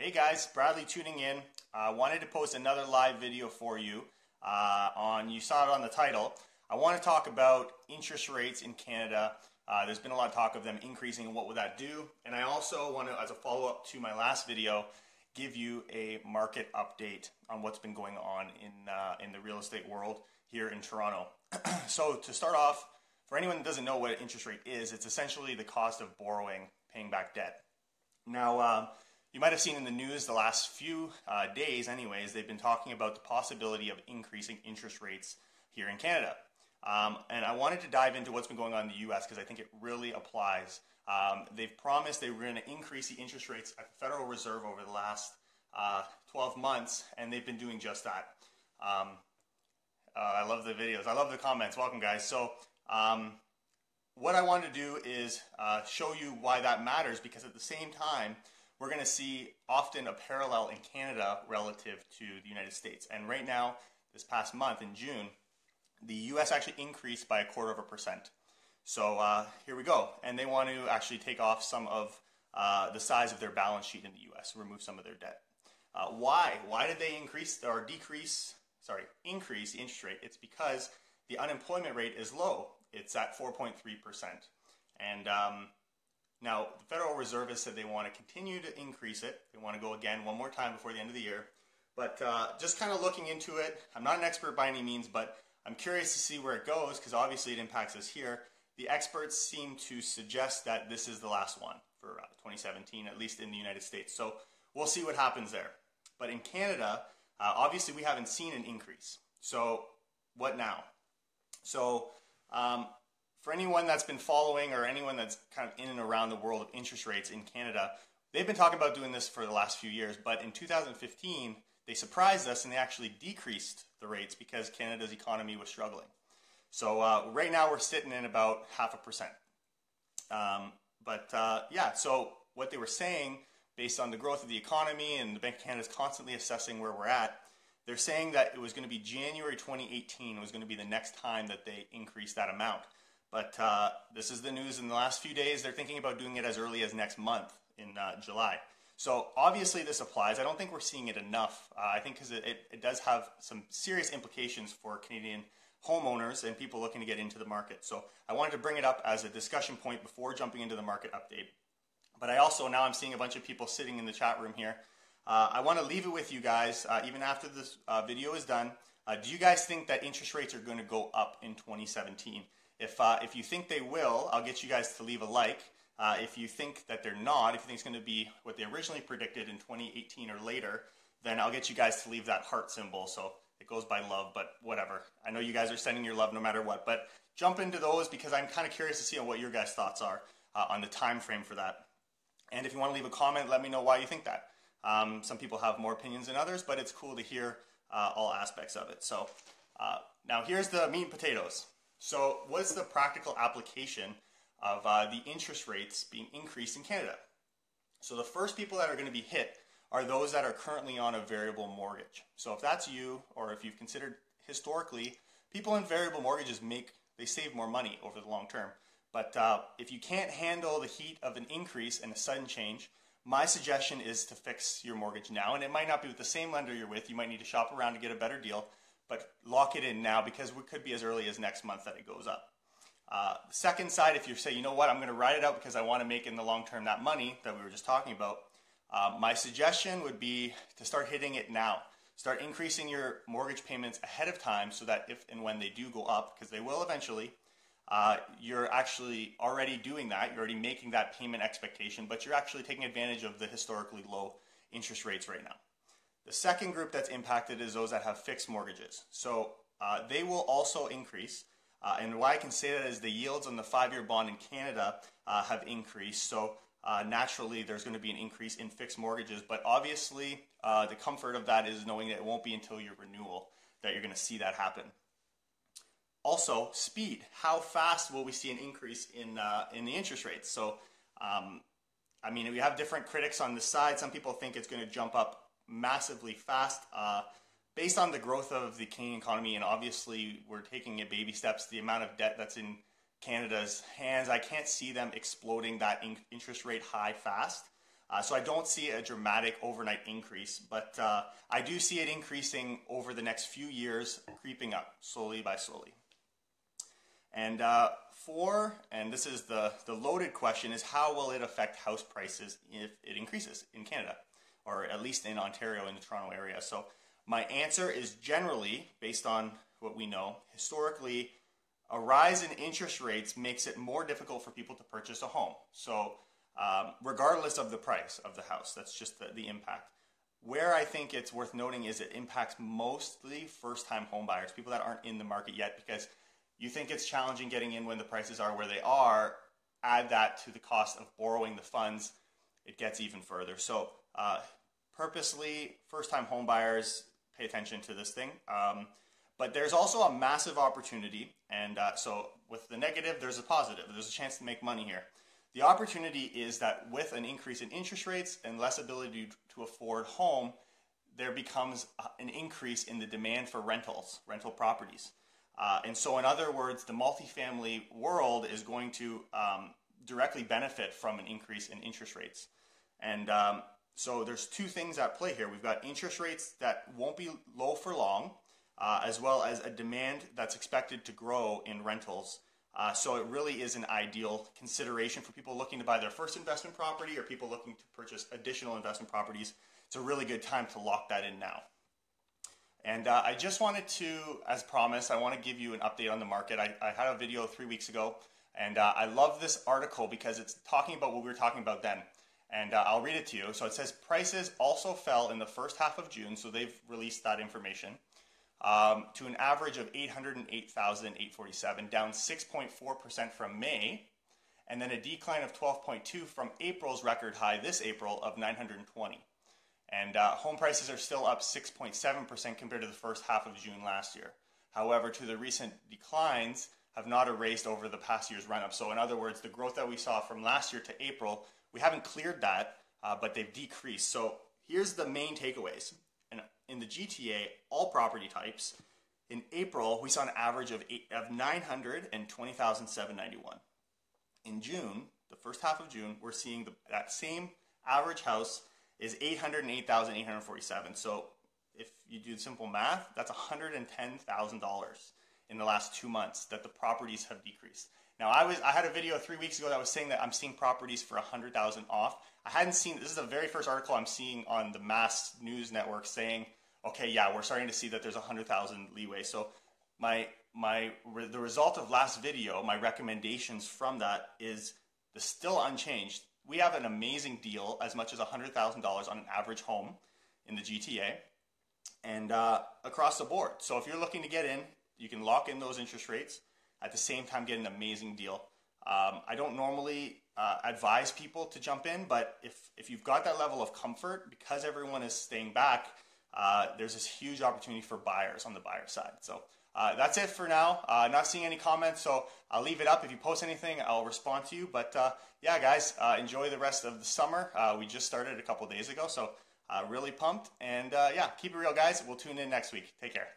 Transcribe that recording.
Hey guys, Bradley tuning in. Wanted to post another live video for you you saw it on the title. I want to talk about interest rates in Canada. There's been a lot of talk of them increasing and what would that do? And I also want to, as a follow-up to my last video, give you a market update on what's been going on in the real estate world here in Toronto. So to start off, for anyone that doesn't know what an interest rate is, it's essentially the cost of borrowing, paying back debt. Now, you might have seen in the news the last few days anyways, they've been talking about the possibility of increasing interest rates here in Canada. And I wanted to dive into what's been going on in the US because I think it really applies. They've promised they were going to increase the interest rates at the Federal Reserve over the last 12 months, and they've been doing just that. I love the videos. I love the comments. Welcome, guys. So what I want to do is show you why that matters, because at the same time, we're going to see often a parallel in Canada relative to the United States. And right now, this past month in June, the US actually increased by 0.25%. So here we go. And they want to actually take off some of the size of their balance sheet in the US, remove some of their debt. Why? Why did they increase the interest rate? It's because the unemployment rate is low. It's at 4.3%. And now, the Federal Reserve has said they want to continue to increase it. They want to go again one more time before the end of the year. But just kind of looking into it, I'm not an expert by any means, but I'm curious to see where it goes because obviously it impacts us here. The experts seem to suggest that this is the last one for 2017, at least in the United States. So we'll see what happens there. But in Canada, obviously we haven't seen an increase. So what now? So for anyone that's been following or anyone that's kind of in and around the world of interest rates in Canada, they've been talking about doing this for the last few years, but in 2015, they surprised us and they actually decreased the rates because Canada's economy was struggling. So right now we're sitting in about 0.5%. Yeah, so what they were saying, based on the growth of the economy and the Bank of Canada is constantly assessing where we're at, they're saying that it was going to be January 2018 was going to be the next time that they increased that amount. But this is the news in the last few days. They're thinking about doing it as early as next month in July. So obviously this applies. I don't think we're seeing it enough. I think because it does have some serious implications for Canadian homeowners and people looking to get into the market. So I wanted to bring it up as a discussion point before jumping into the market update. But I also, now I'm seeing a bunch of people sitting in the chat room here. I want to leave it with you guys, even after this video is done. Do you guys think that interest rates are going to go up in 2017? If you think they will, I'll get you guys to leave a like. If you think that they're not, if you think it's going to be what they originally predicted in 2018 or later, then I'll get you guys to leave that heart symbol. So it goes by love, but whatever. I know you guys are sending your love no matter what, but jump into those because I'm kind of curious to see what your guys' thoughts are on the time frame for that. And if you want to leave a comment, let me know why you think that. Some people have more opinions than others, but it's cool to hear all aspects of it. So now here's the meat and potatoes. So what's the practical application of the interest rates being increased in Canada? So the first people that are going to be hit are those that are currently on a variable mortgage. So if that's you, or if you've considered historically, people in variable mortgages they save more money over the long term. But if you can't handle the heat of an increase and a sudden change, my suggestion is to fix your mortgage now. And it might not be with the same lender you're with. You might need to shop around to get a better deal. But lock it in now because it could be as early as next month that it goes up. The second side, if you say, you know what, I'm going to ride it out because I want to make in the long term that money that we were just talking about, my suggestion would be to start hitting it now. Start increasing your mortgage payments ahead of time so that if and when they do go up, because they will eventually, you're actually already doing that. You're already making that payment expectation, but you're actually taking advantage of the historically low interest rates right now. The second group that's impacted is those that have fixed mortgages. So they will also increase. And why I can say that is the yields on the 5-year bond in Canada have increased. So naturally, there's going to be an increase in fixed mortgages. But obviously, the comfort of that is knowing that it won't be until your renewal that you're going to see that happen. Also, speed. How fast will we see an increase in the interest rates? So, I mean, we have different critics on this side. Some people think it's going to jump up massively fast based on the growth of the Canadian economy, and obviously we're taking it baby steps. The amount of debt that's in Canada's hands, I can't see them exploding that interest rate high fast. So I don't see a dramatic overnight increase, but I do see it increasing over the next few years, creeping up slowly by slowly. And and this is the loaded question, is how will it affect house prices if it increases in Canada, or at least in Ontario, in the Toronto area? So my answer is generally, based on what we know, historically, a rise in interest rates makes it more difficult for people to purchase a home. So regardless of the price of the house, that's just the impact. Where I think it's worth noting is it impacts mostly first-time home buyers, people that aren't in the market yet, because you think it's challenging getting in when the prices are where they are. Add that to the cost of borrowing the funds, it gets even further. So purposely, first-time home buyers, pay attention to this thing. But there's also a massive opportunity, and so with the negative, there's a positive. There's a chance to make money here. The opportunity is that with an increase in interest rates and less ability to afford home, there becomes an increase in the demand for rental properties. And so in other words, the multifamily world is going to directly benefit from an increase in interest rates. And so there's two things at play here. We've got interest rates that won't be low for long, as well as a demand that's expected to grow in rentals. So it really is an ideal consideration for people looking to buy their first investment property or people looking to purchase additional investment properties. It's a really good time to lock that in now. And I just wanted to, as promised, I want to give you an update on the market. I had a video 3 weeks ago, and I love this article because it's talking about what we were talking about then. And I'll read it to you. So it says, prices also fell in the first half of June, so they've released that information, to an average of 808,847, down 6.4% from May, and then a decline of 12.2% from April's record high this April of 920. And home prices are still up 6.7% compared to the first half of June last year. However, to the recent declines have not erased over the past year's run-up. So in other words, the growth that we saw from last year to April, we haven't cleared that, but they've decreased. So here's the main takeaways. In the GTA, all property types, in April, we saw an average of 920,791. In June, the first half of June, we're seeing that same average house is 808,847. So if you do simple math, that's $110,000 in the last 2 months that the properties have decreased. Now I had a video 3 weeks ago that was saying that I'm seeing properties for $100,000 off. I hadn't seen, this is the very first article I'm seeing on the Mass News Network saying, okay, yeah, we're starting to see that there's 100,000 leeway. So the result of last video, my recommendations from that is still unchanged. We have an amazing deal, as much as $100,000 on an average home in the GTA and across the board. So if you're looking to get in, you can lock in those interest rates, at the same time get an amazing deal. I don't normally advise people to jump in, but if you've got that level of comfort, because everyone is staying back, there's this huge opportunity for buyers on the buyer side. So that's it for now. Not seeing any comments, so I'll leave it up. If you post anything, I'll respond to you. But yeah, guys, enjoy the rest of the summer. We just started a couple days ago, so really pumped. And yeah, keep it real, guys. We'll tune in next week. Take care.